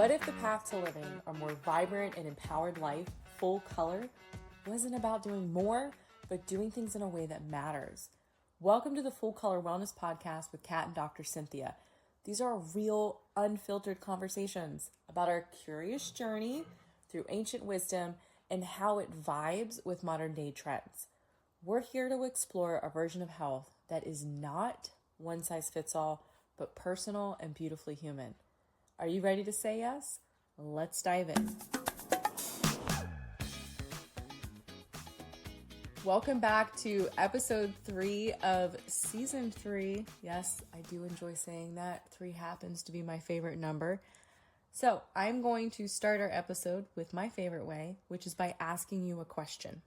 What if the path to living a more vibrant and empowered life, full color, wasn't about doing more, but doing things in a way that matters? Welcome to the Full Color Wellness Podcast with Kat and Dr. Cynthia. These are real, unfiltered conversations about our curious journey through ancient wisdom and how it vibes with modern day trends. We're here to explore a version of health that is not one size fits all, but personal and beautifully human. Are you ready to say yes? Let's dive in. Welcome back to episode 3 of season 3. Yes, I do enjoy saying that. 3 happens to be my favorite number. So I'm going to start our episode with my favorite way, which is by asking you a question.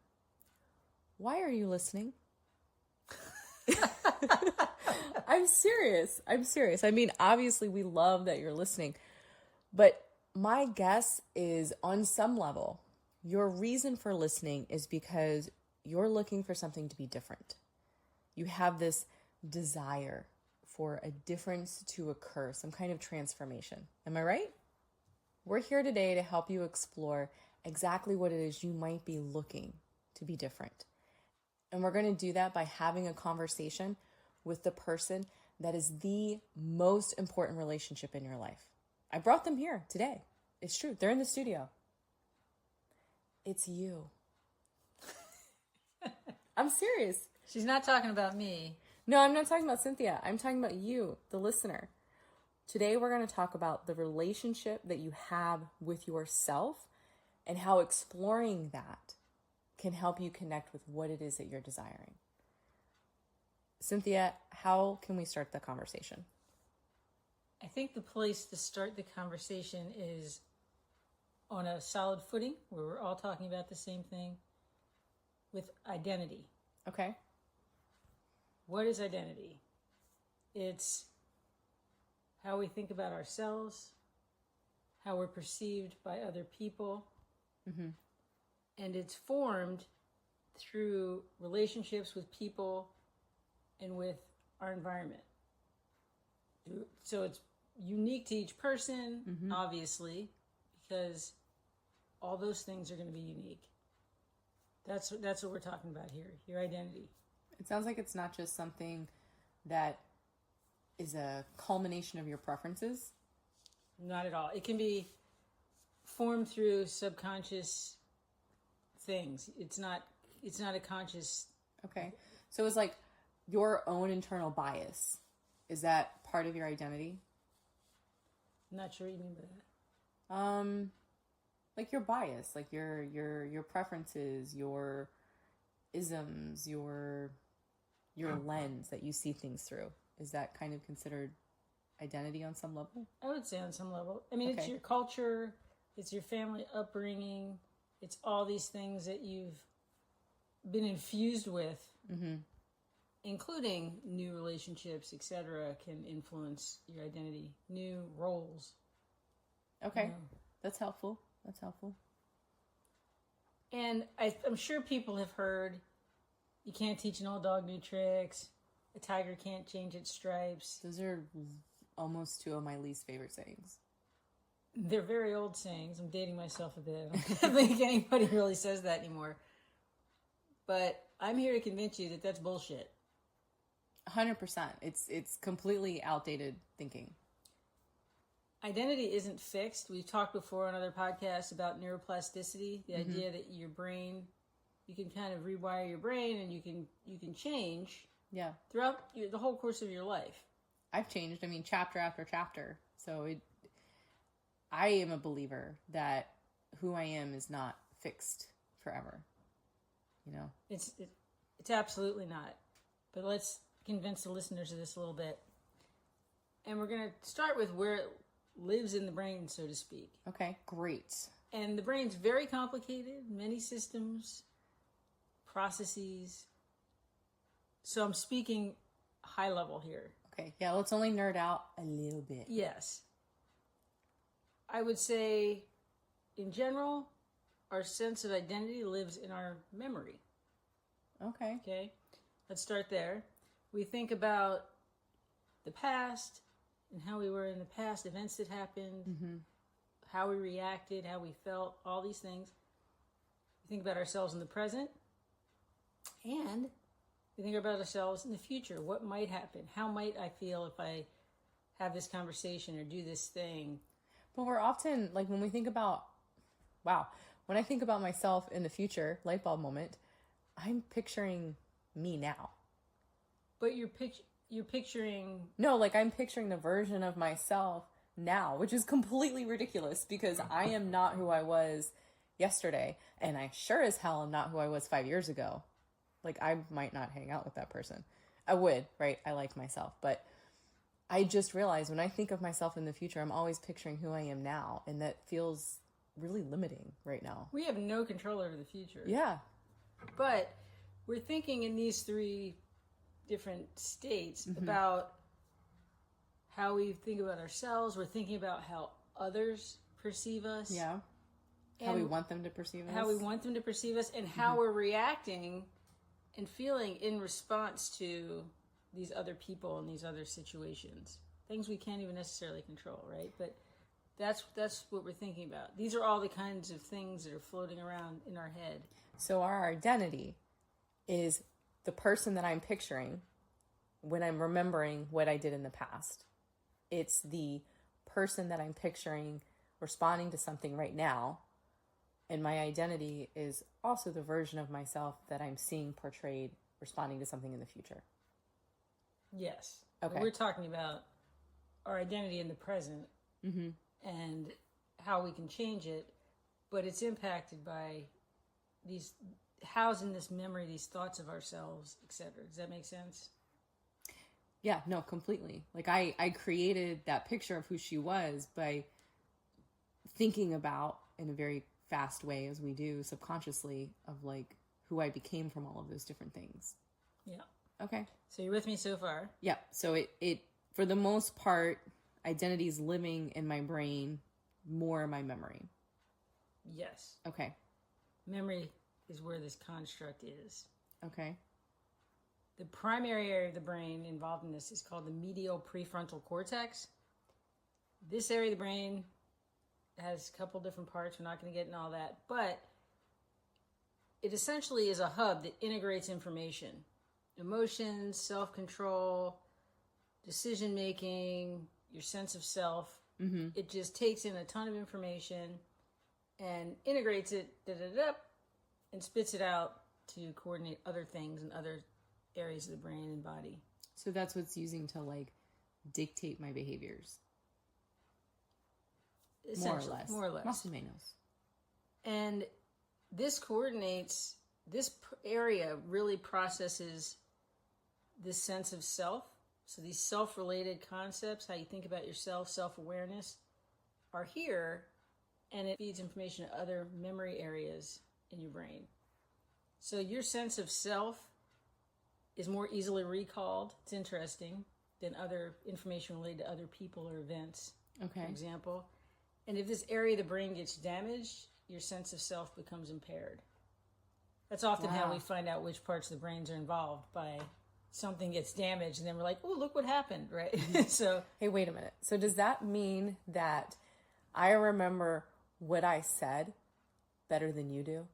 Why are you listening? I'm serious. I mean, obviously we love that you're listening, but my guess is on some level, your reason for listening is because you're looking for something to be different. You have this desire for a difference to occur, some kind of transformation. Am I right? We're here today to help you explore exactly what it is you might be looking to be different. And we're going to do that by having a conversation with the person that is the most important relationship in your life. I brought them here today. It's true. They're in the studio. It's you. I'm serious. She's not talking about me. No, I'm not talking about Cynthia. I'm talking about you, the listener. Today, we're going to talk about the relationship that you have with yourself and how exploring that can help you connect with what it is that you're desiring. Cynthia, how can we start the conversation? I think the place to start the conversation is on a solid footing where we're all talking about the same thing with identity. Okay. What is identity? It's how we think about ourselves, how we're perceived by other people, and it's formed through relationships with people and with our environment. So it's unique to each person, obviously, because all those things are going to be unique. That's what we're talking about here, your identity. It sounds like it's not just something that is a culmination of your preferences. Not at all. It can be formed through subconscious things. It's not a conscious. Okay. So it's like your own internal bias. Is that part of your identity? I'm not sure what you mean by that. Like your bias, like your preferences, your isms, your lens that you see things through. Is that kind of considered identity on some level? I would say on some level. I mean, Okay. It's your culture, it's your family upbringing, it's all these things that you've been infused with, including new relationships, etc., can influence your identity. New roles. Okay, that's helpful. And I'm sure people have heard, you can't teach an old dog new tricks. A tiger can't change its stripes. Those are almost 2 of my least favorite sayings. They're very old sayings. I'm dating myself a bit. I don't think anybody really says that anymore. But I'm here to convince you that that's bullshit. 100%. It's completely outdated thinking. Identity isn't fixed. We've talked before on other podcasts about neuroplasticity, the idea that your brain, you can kind of rewire your brain and you can change throughout the whole course of your life. I've changed. I mean, chapter after chapter. So I am a believer that who I am is not fixed forever. You know? It's absolutely not. But let's convince the listeners of this a little bit. And we're going to start with where it lives in the brain, so to speak. Okay, great. And the brain's very complicated, many systems, processes. So I'm speaking high level here. Okay, yeah, let's only nerd out a little bit. Yes. I would say, in general, our sense of identity lives in our memory. Okay? Let's start there. We think about the past and how we were in the past, events that happened, how we reacted, how we felt, all these things. We think about ourselves in the present, and we think about ourselves in the future. What might happen? How might I feel if I have this conversation or do this thing? But we're often, like, when we think about, when I think about myself in the future, light bulb moment, I'm picturing me now. But you're picturing... No, like, I'm picturing the version of myself now, which is completely ridiculous because I am not who I was yesterday, and I sure as hell am not who I was 5 years ago. Like, I might not hang out with that person. I would, right? I like myself, but I just realized when I think of myself in the future, I'm always picturing who I am now, and that feels really limiting right now. We have no control over the future. Yeah. But we're thinking in these three different states about how we think about ourselves. We're thinking about how others perceive us. Yeah. How we want them to perceive us. How we want them to perceive us, and how we're reacting and feeling in response to these other people and these other situations. Things we can't even necessarily control, right? But that's what we're thinking about. These are all the kinds of things that are floating around in our head. So our identity is the person that I'm picturing when I'm remembering what I did in the past. It's the person that I'm picturing responding to something right now. And my identity is also the version of myself that I'm seeing portrayed responding to something in the future. Yes. Okay. We're talking about our identity in the present and how we can change it, but it's impacted by these, housed in this memory, these thoughts of ourselves, etc. Does that make sense? Yeah, no, completely. Like I created that picture of who she was by thinking about in a very fast way, as we do subconsciously, of like who I became from all of those different things. Yeah. Okay. So you're with me so far? Yeah. So it for the most part, identity is living in my brain, more in my memory. Yes. Okay. Memory is where this construct is. Okay. The primary area of the brain involved in this is called the medial prefrontal cortex. This area of the brain has a couple different parts. We're not going to get into all that. But it essentially is a hub that integrates information. Emotions, self-control, decision-making, your sense of self. It just takes in a ton of information and integrates it and spits it out to coordinate other things and other areas of the brain and body. So that's what's using to like dictate my behaviors. More or less. Más o menos. And this coordinates, this area really processes this sense of self. So these self-related concepts, how you think about yourself, self-awareness, are here, and it feeds information to other memory areas in your brain. So your sense of self is more easily recalled, it's interesting, than other information related to other people or events, Okay. for example. And if this area of the brain gets damaged, your sense of self becomes impaired. That's often how we find out which parts of the brains are involved, by something gets damaged, and then we're like, oh, look what happened, right? So, hey, wait a minute. So does that mean that I remember what I said better than you do?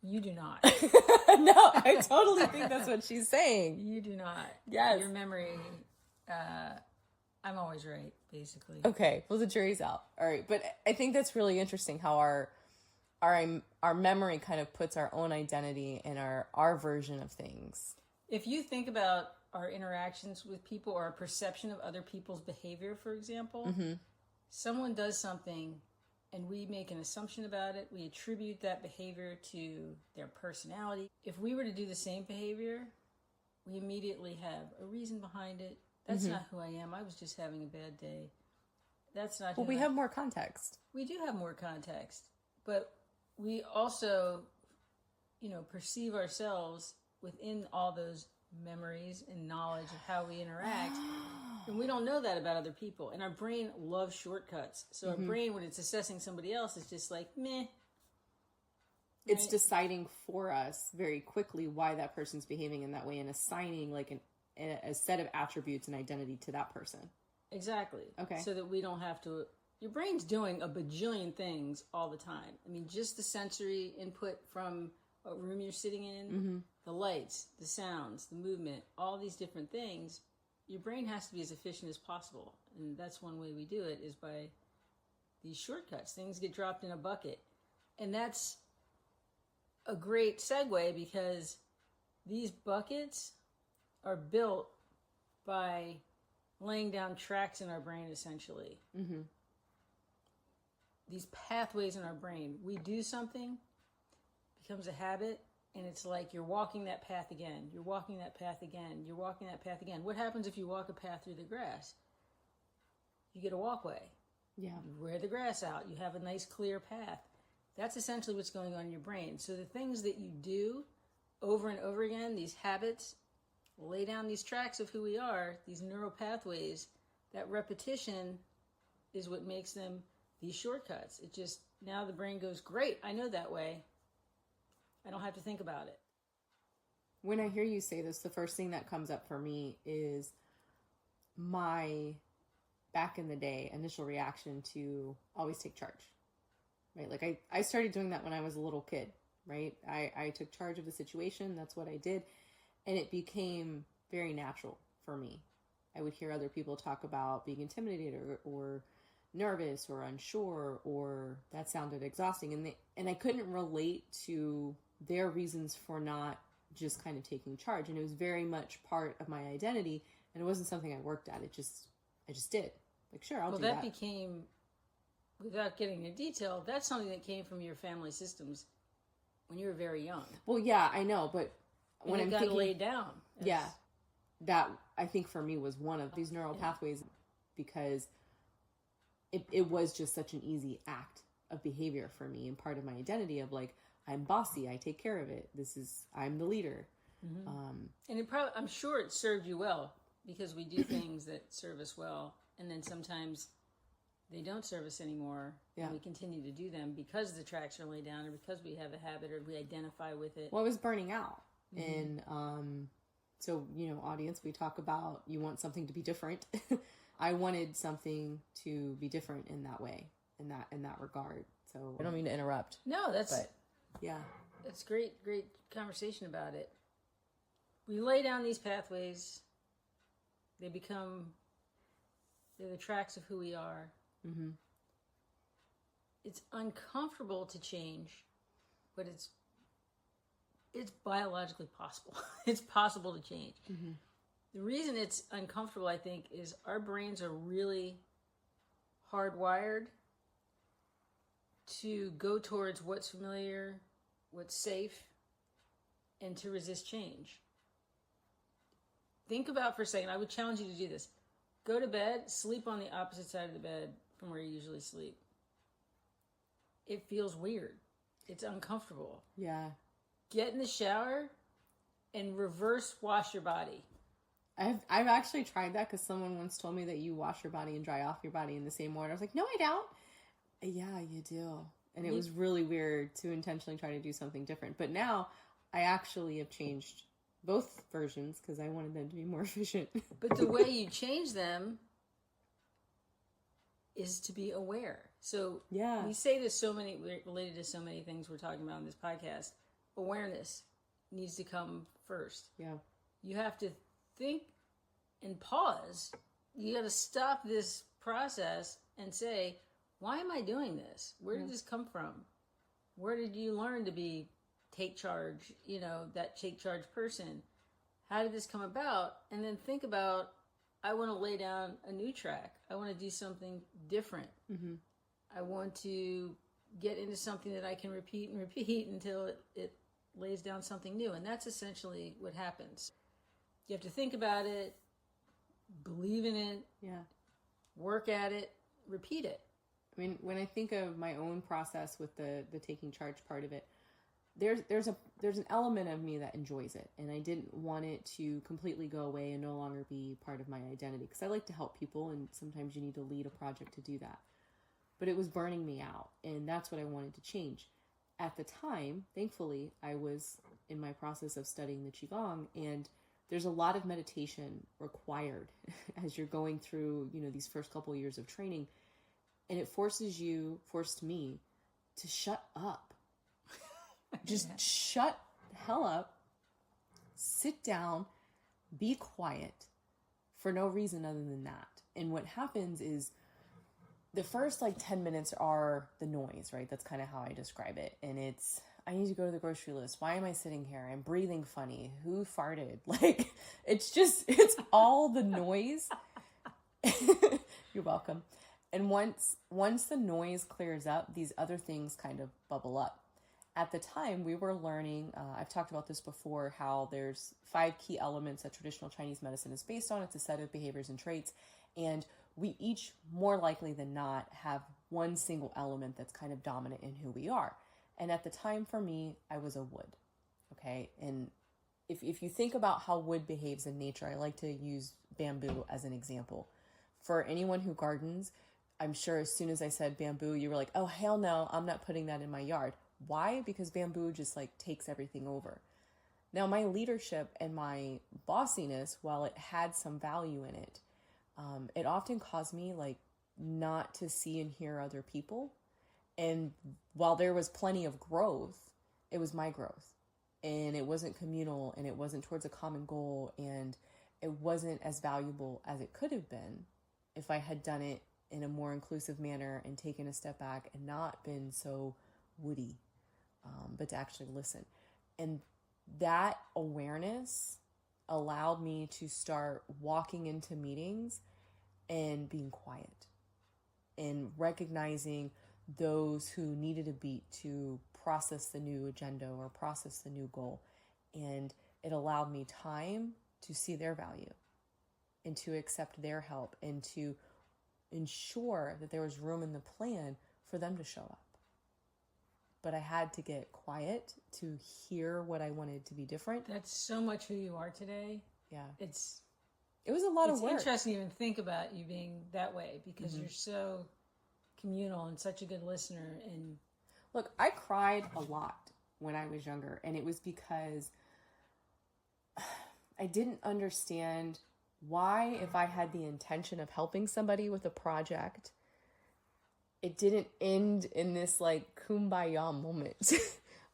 you do not. No, I totally think that's what she's saying. You do not. Yes. Your memory, I'm always right, basically. Okay, well, the jury's out. All right, but I think that's really interesting how our memory kind of puts our own identity in our version of things. If you think about our interactions with people or our perception of other people's behavior, for example, someone does something and we make an assumption about it. We attribute that behavior to their personality. If we were to do the same behavior, we immediately have a reason behind it. That's not who I am. I was just having a bad day. That's not who Well, we have more context. We do have more context, but we also, perceive ourselves within all those memories and knowledge of how we interact. And we don't know that about other people. And our brain loves shortcuts. So our brain, when it's assessing somebody else, is just like, meh. It's deciding for us very quickly why that person's behaving in that way and assigning like a set of attributes and identity to that person. Exactly. Okay. So that we don't have to your brain's doing a bajillion things all the time. I mean, just the sensory input from a room you're sitting in, the lights, the sounds, the movement, all these different things, your brain has to be as efficient as possible. And that's one way we do it, is by these shortcuts. Things get dropped in a bucket. And that's a great segue, because these buckets are built by laying down tracks in our brain, essentially. These pathways in our brain. We do something, becomes a habit, and it's like you're walking that path again. You're walking that path again. You're walking that path again. What happens if you walk a path through the grass? You get a walkway. Yeah. You wear the grass out. You have a nice clear path. That's essentially what's going on in your brain. So the things that you do over and over again, these habits, lay down these tracks of who we are, these neural pathways. That repetition is what makes them these shortcuts. It just, now the brain goes, great, I know that way. I don't have to think about it. When I hear you say this, the first thing that comes up for me is my, back in the day, initial reaction to always take charge, right? Like I started doing that when I was a little kid, right? I took charge of the situation. That's what I did. And it became very natural for me. I would hear other people talk about being intimidated or nervous or unsure, or that sounded exhausting. And I couldn't relate to their reasons for not just kind of taking charge. And it was very much part of my identity. And it wasn't something I worked at. I just did. Like, sure, I'll do that. Well, that became, without getting into detail, that's something that came from your family systems when you were very young. Well, yeah, I know. But when I'm thinking, laid down. Yeah. That, I think, for me was one of these neural pathways, because it was just such an easy act of behavior for me, and part of my identity of, like, I'm bossy, I take care of it. I'm the leader. And it probably, I'm sure it served you well, because we do things that serve us well, and then sometimes they don't serve us anymore. Yeah. And we continue to do them because the tracks are laid down, or because we have a habit, or we identify with it. Well, I was burning out. And so, audience, we talk about, you want something to be different. I wanted something to be different in that way, in that regard. So I don't mean to interrupt. No, that's great conversation about it. We lay down these pathways. They're the tracks of who we are. It's uncomfortable to change, but it's biologically possible. It's possible to change. The reason it's uncomfortable, I think, is our brains are really hardwired to go towards what's familiar, what's safe, and to resist change. Think about for a second, I would challenge you to do this. Go to bed, sleep on the opposite side of the bed from where you usually sleep. It feels weird. It's uncomfortable. Yeah. Get in the shower and reverse wash your body. I've actually tried that, because someone once told me that you wash your body and dry off your body in the same order. I was like, no, I don't. Yeah, you do. And it was really weird to intentionally try to do something different. But now I actually have changed both versions, because I wanted them to be more efficient. But the way you change them is to be aware. So we say this related to so many things we're talking about in this podcast. Awareness needs to come first. Yeah. You have to think and pause. You got to stop this process and say, why am I doing this? Where did this come from? Where did you learn to be take charge, that take charge person? How did this come about? And then think about, I want to lay down a new track. I want to do something different. I want to get into something that I can repeat and repeat until it lays down something new. And that's essentially what happens. You have to think about it, believe in it, work at it, repeat it. I mean, when I think of my own process with the taking charge part of it, there's an element of me that enjoys it, and I didn't want it to completely go away and no longer be part of my identity, because I like to help people, and sometimes you need to lead a project to do that. But it was burning me out, and that's what I wanted to change. At the time, thankfully, I was in my process of studying the Qigong, and there's a lot of meditation required as you're going through, these first couple of years of training. And it forced me to shut up. Just shut the hell up, sit down, be quiet for no reason other than that. And what happens is the first 10 minutes are the noise, right? That's kind of how I describe it. And it's, I need to go to the grocery list. Why am I sitting here? I'm breathing funny. Who farted? It's all the noise. You're welcome. And once the noise clears up, these other things kind of bubble up. At the time, we were learning, I've talked about this before, how there's 5 key elements that traditional Chinese medicine is based on. It's a set of behaviors and traits. And we each, more likely than not, have one single element that's kind of dominant in who we are. And at the time, for me, I was a wood. Okay? And if you think about how wood behaves in nature, I like to use bamboo as an example. For anyone who gardens, I'm sure as soon as I said bamboo, you were like, oh, hell no, I'm not putting that in my yard. Why? Because bamboo just takes everything over. Now, my leadership and my bossiness, while it had some value in it, it often caused me not to see and hear other people. And while there was plenty of growth, it was my growth. And it wasn't communal, and it wasn't towards a common goal, and it wasn't as valuable as it could have been if I had done it in a more inclusive manner and taken a step back and not been so woody, but to actually listen. And that awareness allowed me to start walking into meetings and being quiet and recognizing those who needed a beat to process the new agenda or process the new goal. And it allowed me time to see their value and to accept their help and to ensure that there was room in the plan for them to show up. But I had to get quiet to hear what I wanted to be different. That's so much who you are today. Yeah. It was a lot of work. It's interesting to even think about you being that way because you're so communal and such a good listener. And look, I cried a lot when I was younger, and it was because I didn't understand why, if I had the intention of helping somebody with a project, it didn't end in this kumbaya moment.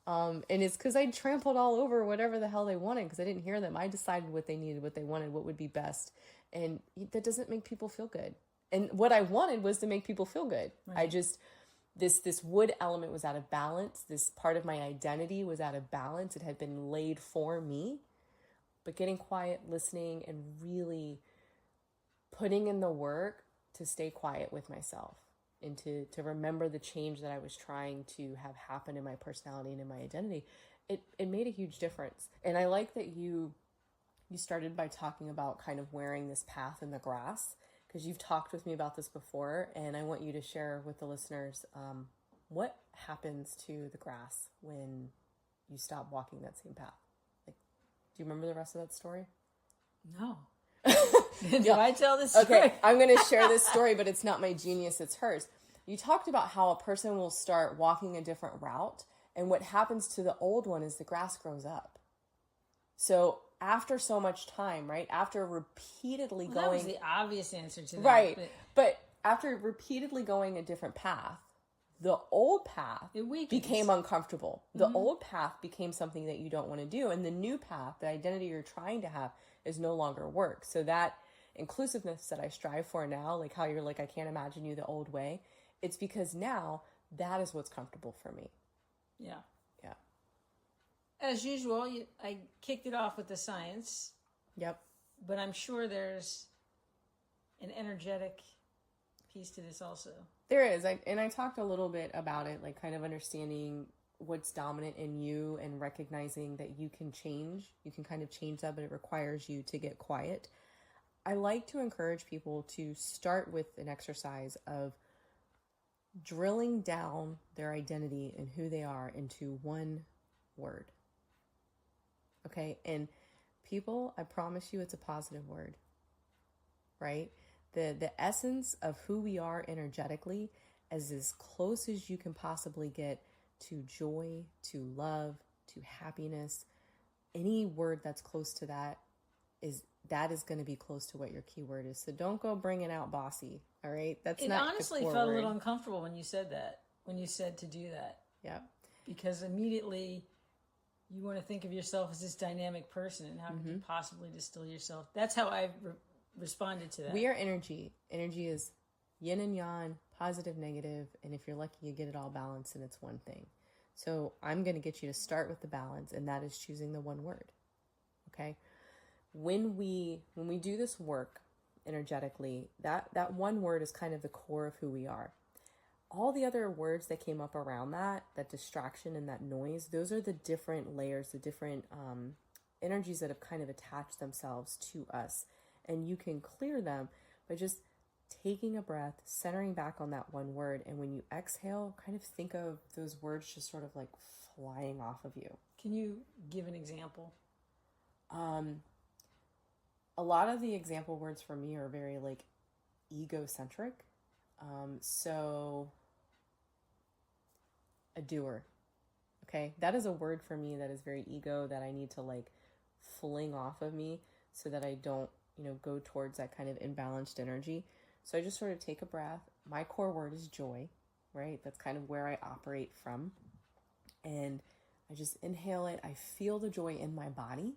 And it's because I trampled all over whatever the hell they wanted because I didn't hear them. I decided what they needed, what they wanted, what would be best. And that doesn't make people feel good. And what I wanted was to make people feel good. Right. This wood element was out of balance. This part of my identity was out of balance. It had been laid for me. But getting quiet, listening, and really putting in the work to stay quiet with myself and to remember the change that I was trying to have happen in my personality and in my identity, it made a huge difference. And I like that you started by talking about kind of wearing this path in the grass, because you've talked with me about this before, and I want you to share with the listeners what happens to the grass when you stop walking that same path. Do you remember the rest of that story? No. Do I tell this story? Okay, I'm going to share this story, but it's not my genius, it's hers. You talked about how a person will start walking a different route, and what happens to the old one is the grass grows up. So after so much time, right, after repeatedly going... That was the obvious answer to that. Right, but after repeatedly going a different path, the old path became uncomfortable. The old path became something that you don't want to do. And the new path, the identity you're trying to have, is no longer work. So that inclusiveness that I strive for now, how you're I can't imagine you the old way, it's because now that is what's comfortable for me. Yeah. Yeah. As usual, I kicked it off with the science. Yep. But I'm sure there's an energetic piece to this also. There is. I talked a little bit about it, kind of understanding what's dominant in you and recognizing that you can change. You can kind of change that, but it requires you to get quiet. I like to encourage people to start with an exercise of drilling down their identity and who they are into one word. Okay? And people, I promise you it's a positive word, right? The essence of who we are energetically is as close as you can possibly get to joy, to love, to happiness. Any word that's close to that that is going to be close to what your keyword is. So don't go bringing out bossy. All right. That's It not honestly felt a little uncomfortable when you said that, when you said to do that. Yeah. Because immediately you want to think of yourself as this dynamic person, and how could you possibly distill yourself? That's how I responded to that. We are energy. Energy is yin and yang, positive, negative, and if you're lucky, you get it all balanced and it's one thing. So I'm going to get you to start with the balance, and that is choosing the one word. Okay? When we do this work energetically, that one word is kind of the core of who we are. All the other words that came up around that distraction and that noise, those are the different layers, the different energies that have kind of attached themselves to us. And you can clear them by just taking a breath, centering back on that one word. And when you exhale, kind of think of those words just sort of like flying off of you. Can you give an example? A lot of the example words for me are very like egocentric. So a doer. Okay. That is a word for me that is very ego, that I need to like fling off of me so that I don't, go towards that kind of imbalanced energy. So I just sort of take a breath. My core word is joy, right? That's kind of where I operate from. And I just inhale it. I feel the joy in my body.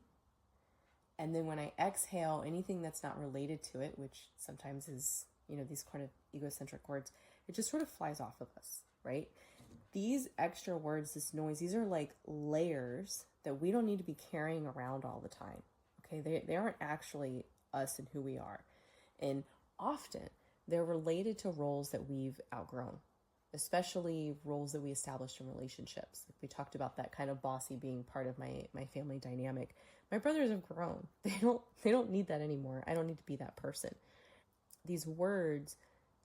And then when I exhale, anything that's not related to it, which sometimes is, these kind of egocentric words, it just sort of flies off of us, right? These extra words, this noise, these are like layers that we don't need to be carrying around all the time. Okay, they aren't actually us and who we are. And often they're related to roles that we've outgrown, especially roles that we established in relationships. Like we talked about that kind of bossy being part of my family dynamic. My brothers have grown. They don't need that anymore. I don't need to be that person. These words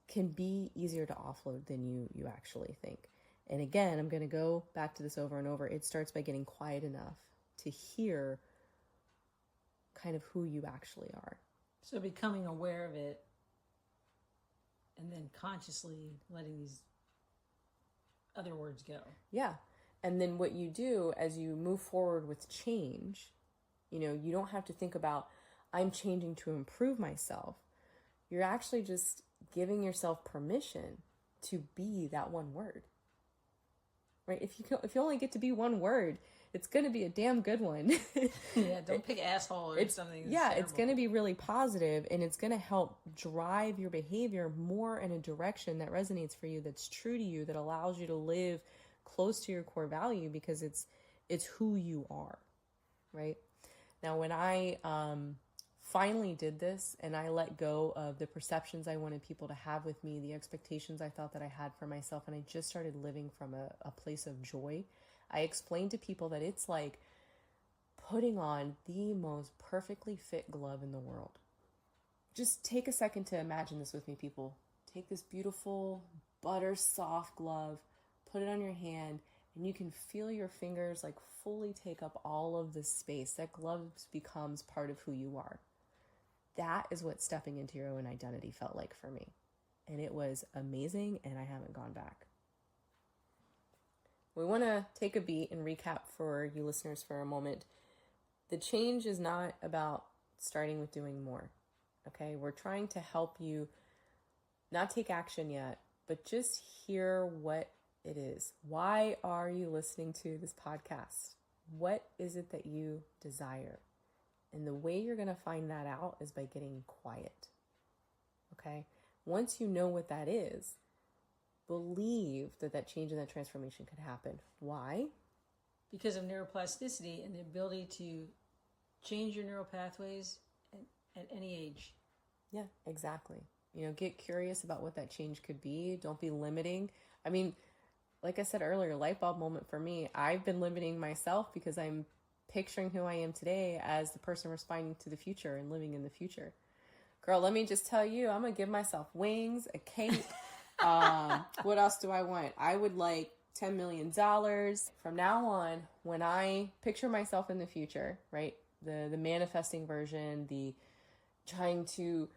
can be easier to offload than you actually think. And again, I'm going to go back to this over and over. It starts by getting quiet enough to hear kind of who you actually are. So becoming aware of it and then consciously letting these other words go. Yeah. And then what you do as you move forward with change, you don't have to think about, I'm changing to improve myself. You're actually just giving yourself permission to be that one word. Right? If you only get to be one word, it's going to be a damn good one. Yeah, don't pick asshole or something. Yeah, it's going to be really positive, and it's going to help drive your behavior more in a direction that resonates for you, that's true to you, that allows you to live close to your core value, because it's who you are, right? Now, when I finally did this and I let go of the perceptions I wanted people to have with me, the expectations I thought that I had for myself, and I just started living from a place of joy, I explained to people that it's like putting on the most perfectly fit glove in the world. Just take a second to imagine this with me, people. Take this beautiful butter soft glove, put it on your hand, and you can feel your fingers like fully take up all of this space. That glove becomes part of who you are. That is what stepping into your own identity felt like for me. And it was amazing, and I haven't gone back. We want to take a beat and recap for you listeners for a moment. The change is not about starting with doing more. Okay? We're trying to help you not take action yet, but just hear what it is. Why are you listening to this podcast? What is it that you desire? And the way you're going to find that out is by getting quiet. Okay? Once you know what that is, believe that change and that transformation could happen. Why? Because of neuroplasticity and the ability to change your neural pathways at any age. Yeah, exactly. Get curious about what that change could be. Don't be limiting. I mean, like I said earlier, light bulb moment for me. I've been limiting myself because I'm picturing who I am today as the person responding to the future and living in the future. Girl, let me just tell you, I'm going to give myself wings, a cape. What else do I want? I would like $10 million. From now on, when I picture myself in the future, right? The manifesting version, the trying to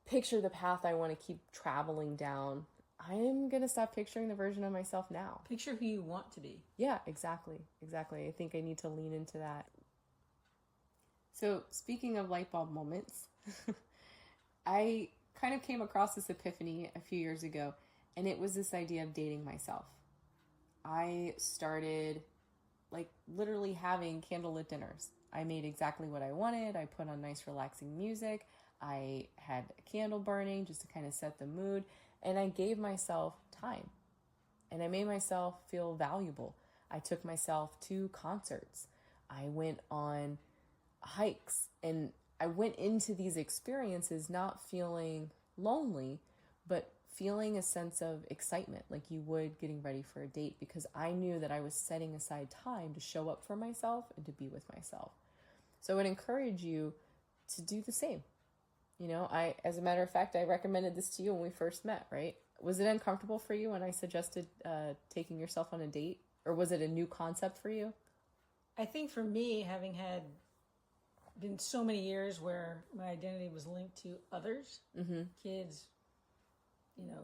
picture the path I want to keep traveling down, I'm going to stop picturing the version of myself now. Picture who you want to be. Yeah, exactly. I think I need to lean into that. So speaking of light bulb moments, I kind of came across this epiphany a few years ago, and it was this idea of dating myself. I started like literally having candlelit dinners. I made exactly what I wanted. I put on nice relaxing music. I had a candle burning just to kind of set the mood. And I gave myself time. And I made myself feel valuable. I took myself to concerts. I went on hikes. And I went into these experiences not feeling lonely, but feeling a sense of excitement like you would getting ready for a date, because I knew that I was setting aside time to show up for myself and to be with myself. So I would encourage you to do the same. As a matter of fact, I recommended this to you when we first met, right? Was it uncomfortable for you when I suggested taking yourself on a date? Or was it a new concept for you? I think for me, having been so many years where my identity was linked to others, kids,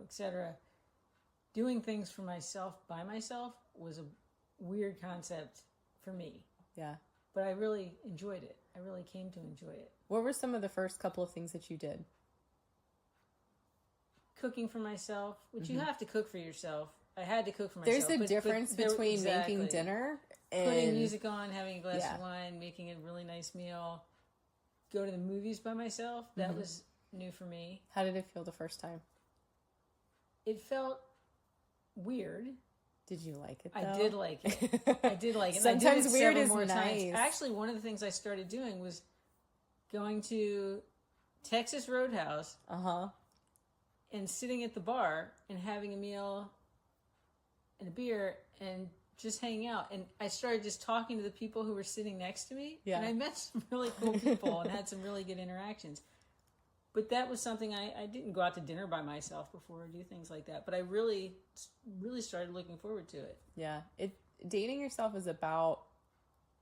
etc., doing things for myself by myself was a weird concept for me. Yeah. But I really enjoyed it. I really came to enjoy it. What were some of the first couple of things that you did? Cooking for myself, which you have to cook for yourself. I had to cook for myself. There's a difference between making dinner and putting music on, having a glass of wine, making a really nice meal, go to the movies by myself. That was new for me. How did it feel the first time? It felt weird. Did you like it, though? I did like it. I did like it. Sometimes I did it weird is more nice. Times. Actually, one of the things I started doing was going to Texas Roadhouse and sitting at the bar and having a meal and a beer and just hanging out. And I started just talking to the people who were sitting next to me. Yeah. And I met some really cool people and had some really good interactions. But that was something I didn't go out to dinner by myself before or do things like that. But I really, really started looking forward to it. Yeah. Dating yourself is about,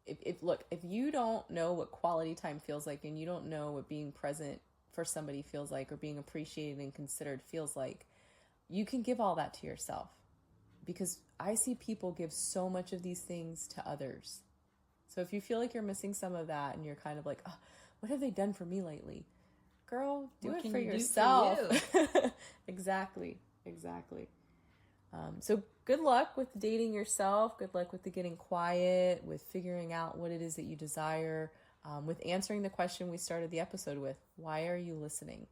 if you don't know what quality time feels like and you don't know what being present for somebody feels like or being appreciated and considered feels like, you can give all that to yourself. Because I see people give so much of these things to others. So if you feel like you're missing some of that and you're kind of like, oh, what have they done for me lately? Girl, do it for yourself. Exactly. So good luck with dating yourself. Good luck with the getting quiet, with figuring out what it is that you desire, with answering the question we started the episode with. Why are you listening?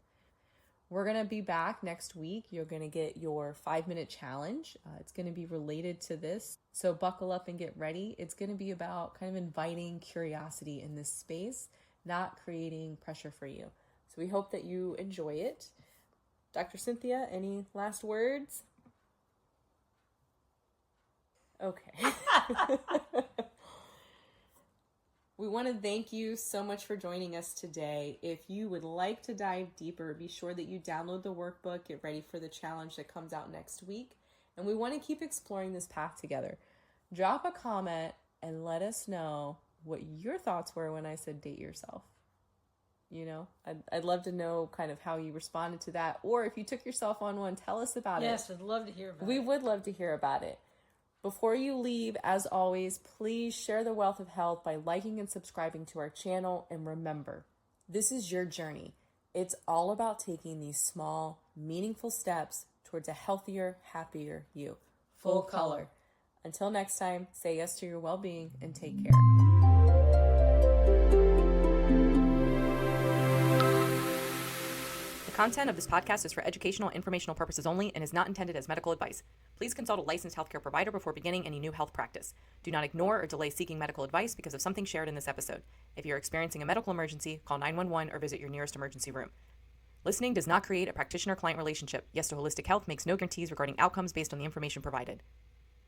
We're going to be back next week. You're going to get your 5-minute challenge. It's going to be related to this. So buckle up and get ready. It's going to be about kind of inviting curiosity in this space, not creating pressure for you. So we hope that you enjoy it. Dr. Cynthia, any last words? Okay. We want to thank you so much for joining us today. If you would like to dive deeper, be sure that you download the workbook, get ready for the challenge that comes out next week. And we want to keep exploring this path together. Drop a comment and let us know what your thoughts were when I said date yourself. I'd love to know kind of how you responded to that. Or if you took yourself on one, tell us about it. Yes, I'd love to hear about it. We would love to hear about it. Before you leave, as always, please share the wealth of health by liking and subscribing to our channel. And remember, this is your journey. It's all about taking these small, meaningful steps towards a healthier, happier you. Full color. Until next time, say yes to your well-being and take care. The content of this podcast is for educational and informational purposes only and is not intended as medical advice. Please consult a licensed healthcare provider before beginning any new health practice. Do not ignore or delay seeking medical advice because of something shared in this episode. If you're experiencing a medical emergency, call 911 or visit your nearest emergency room. Listening does not create a practitioner-client relationship. Yes to Holistic Health makes no guarantees regarding outcomes based on the information provided.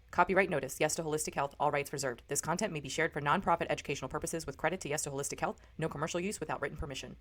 Copyright notice, Yes to Holistic Health, all rights reserved. This content may be shared for nonprofit educational purposes with credit to Yes to Holistic Health. No commercial use without written permission.